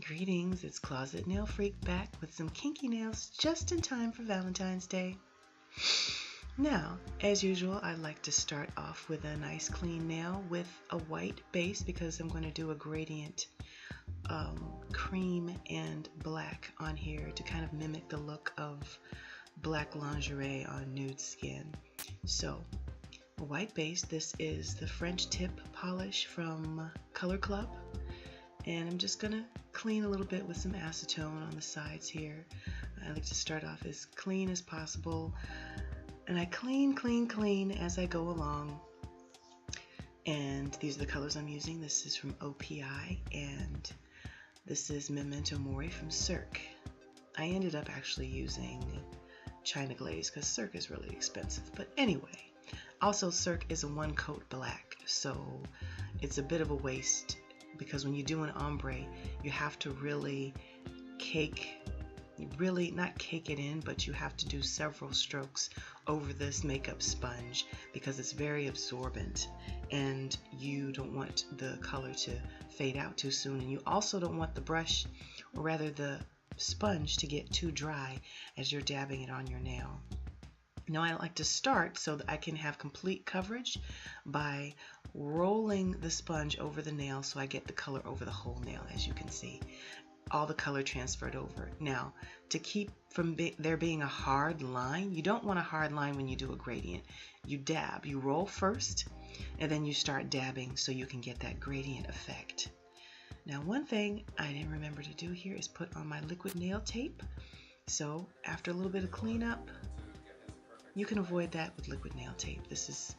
Greetings, it's Closet Nail Freak back with some kinky nails just in time for Valentine's Day. Now, as usual, I like to start off with a nice clean nail with a white base because I'm going to do a gradient cream and black on here to kind of mimic the look of black lingerie on nude skin. So, a white base, this is the French tip polish from Color Club. And I'm just going to clean a little bit with some acetone on the sides here. I like to start off as clean as possible. And I clean as I go along. And these are the colors I'm using. This is from OPI and this is Memento Mori from Cirque. I ended up actually using China Glaze because Cirque is really expensive. But anyway, also Cirque is a one coat black. So it's a bit of a waste, because when you do an ombre, you have to really not cake it in, but you have to do several strokes over this makeup sponge because it's very absorbent and you don't want the color to fade out too soon, and you also don't want the brush, or rather the sponge, to get too dry as you're dabbing it on your nail. Now I like to start so that I can have complete coverage by rolling the sponge over the nail so I get the color over the whole nail. As you can see, all the color transferred over. Now, to keep from there being a hard line, you don't want a hard line when you do a gradient. You dab, you roll first, and then you start dabbing so you can get that gradient effect. Now, one thing I didn't remember to do here is put on my liquid nail tape. So after a little bit of cleanup, you can avoid that with liquid nail tape. This is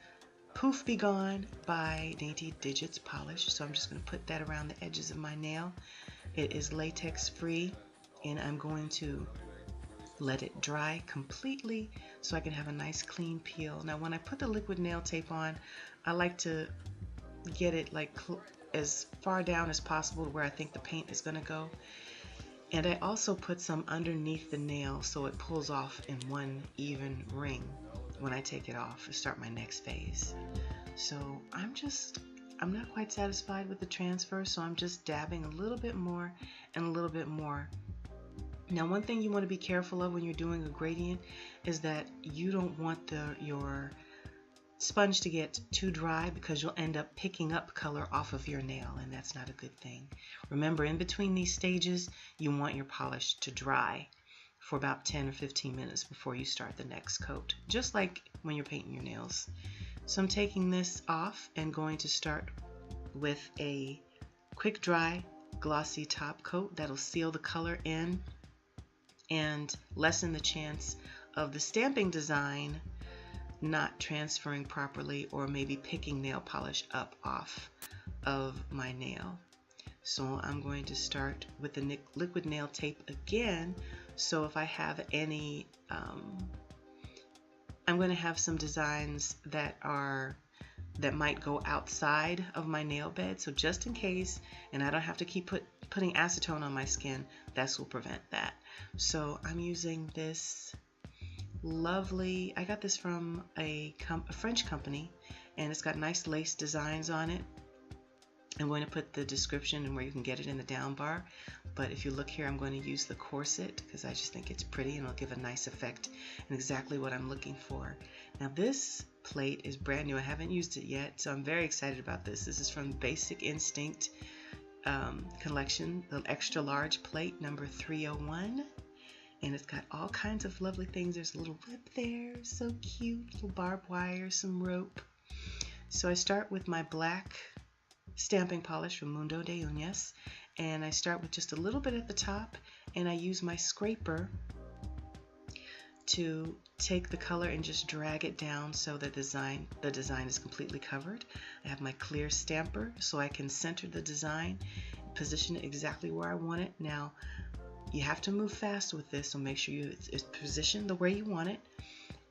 Poof Be Gone by Dainty Digits Polish. So I'm just going to put that around the edges of my nail. It is latex free, and I'm going to let it dry completely so I can have a nice clean peel. Now when I put the liquid nail tape on, I like to get it like as far down as possible where I think the paint is going to go. And I also put some underneath the nail so it pulls off in one even ring when I take it off to start my next phase. So I'm not quite satisfied with the transfer, so I'm just dabbing a little bit more and a little bit more. Now, one thing you want to be careful of when you're doing a gradient is that you don't want your sponge to get too dry, because you'll end up picking up color off of your nail, and that's not a good thing. Remember, in between these stages, you want your polish to dry for about 10 or 15 minutes before you start the next coat, just like when you're painting your nails. So I'm taking this off and going to start with a quick dry glossy top coat that'll seal the color in and lessen the chance of the stamping design not transferring properly, or maybe picking nail polish up off of my nail. So I'm going to start with the liquid nail tape again. So if I have any, I'm going to have some designs that might go outside of my nail bed. So just in case, and I don't have to keep putting acetone on my skin, this will prevent that. So I'm using this lovely, I got this from a French company, and it's got nice lace designs on it. I'm going to put the description and where you can get it in the down bar, but if you look here, I'm going to use the corset because I just think it's pretty and it'll give a nice effect and exactly what I'm looking for. Now this plate is brand new. I haven't used it yet, so I'm very excited about this. This is from Basic Instinct collection, the extra large plate number 301. And it's got all kinds of lovely things. There's a little whip there, so cute, little barbed wire, some rope. So I start with my black stamping polish from Mundo de Uñas, and I start with just a little bit at the top, and I use my scraper to take the color and just drag it down so the design is completely covered. I have my clear stamper so I can center the design, position it exactly where I want it. Now, you have to move fast with this, so make sure it's positioned the way you want it,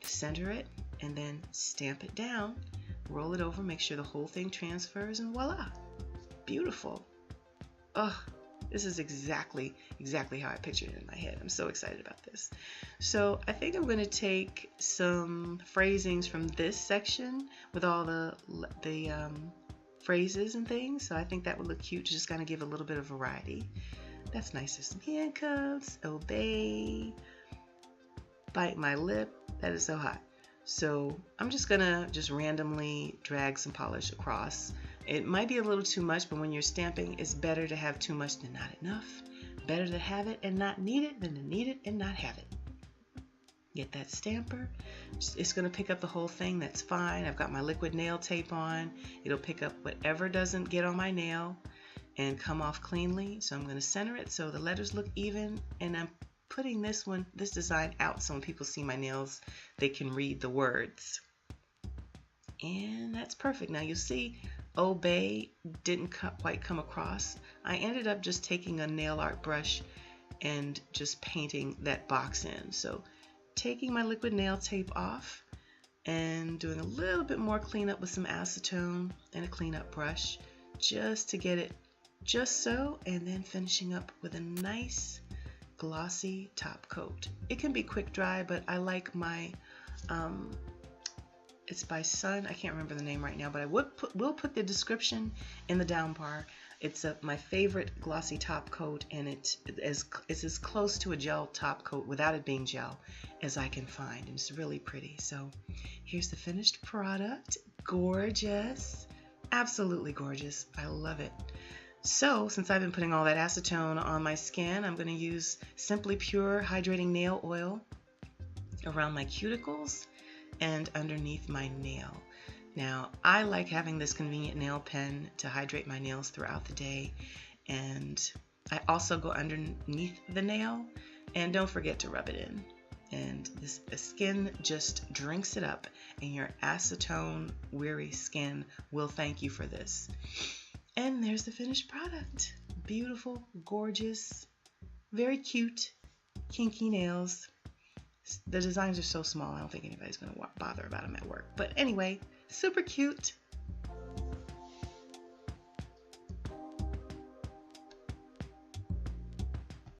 center it, and then stamp it down, roll it over, make sure the whole thing transfers, and voila! Beautiful. Oh, this is exactly how I pictured it in my head. I'm so excited about this. So I think I'm going to take some phrasings from this section with all the phrases and things. So I think that would look cute to just kind of give a little bit of variety. That's nice. There's some handcuffs, obey, bite my lip. That is so hot. So I'm just gonna randomly drag some polish across. It might be a little too much, but when you're stamping, it's better to have too much than not enough. Better to have it and not need it than to need it and not have it. Get that stamper. It's going to pick up the whole thing. That's fine. I've got my liquid nail tape on. It'll pick up whatever doesn't get on my nail and come off cleanly. So I'm going to center it so the letters look even, and I'm putting this design out so when people see my nails, they can read the words. And that's perfect. Now you'll see obey didn't quite come across. I ended up just taking a nail art brush and just painting that box in. So taking my liquid nail tape off and doing a little bit more cleanup with some acetone and a cleanup brush just to get it just so, and then finishing up with a nice glossy top coat. It can be quick dry, but I like my it's by Sun. I can't remember the name right now, but I will put the description in the down bar. It's my favorite glossy top coat, and it's as close to a gel top coat without it being gel as I can find, and it's really pretty. So here's the finished product. Gorgeous, absolutely gorgeous. I love it. So since I've been putting all that acetone on my skin, I'm going to use Simply Pure Hydrating Nail Oil around my cuticles and underneath my nail. Now, I like having this convenient nail pen to hydrate my nails throughout the day, and I also go underneath the nail, and don't forget to rub it in. And the skin just drinks it up, and your acetone weary skin will thank you for this. And there's the finished product. Beautiful, gorgeous, very cute, kinky nails. The designs are so small, I don't think anybody's going to bother about them at work. But anyway, super cute.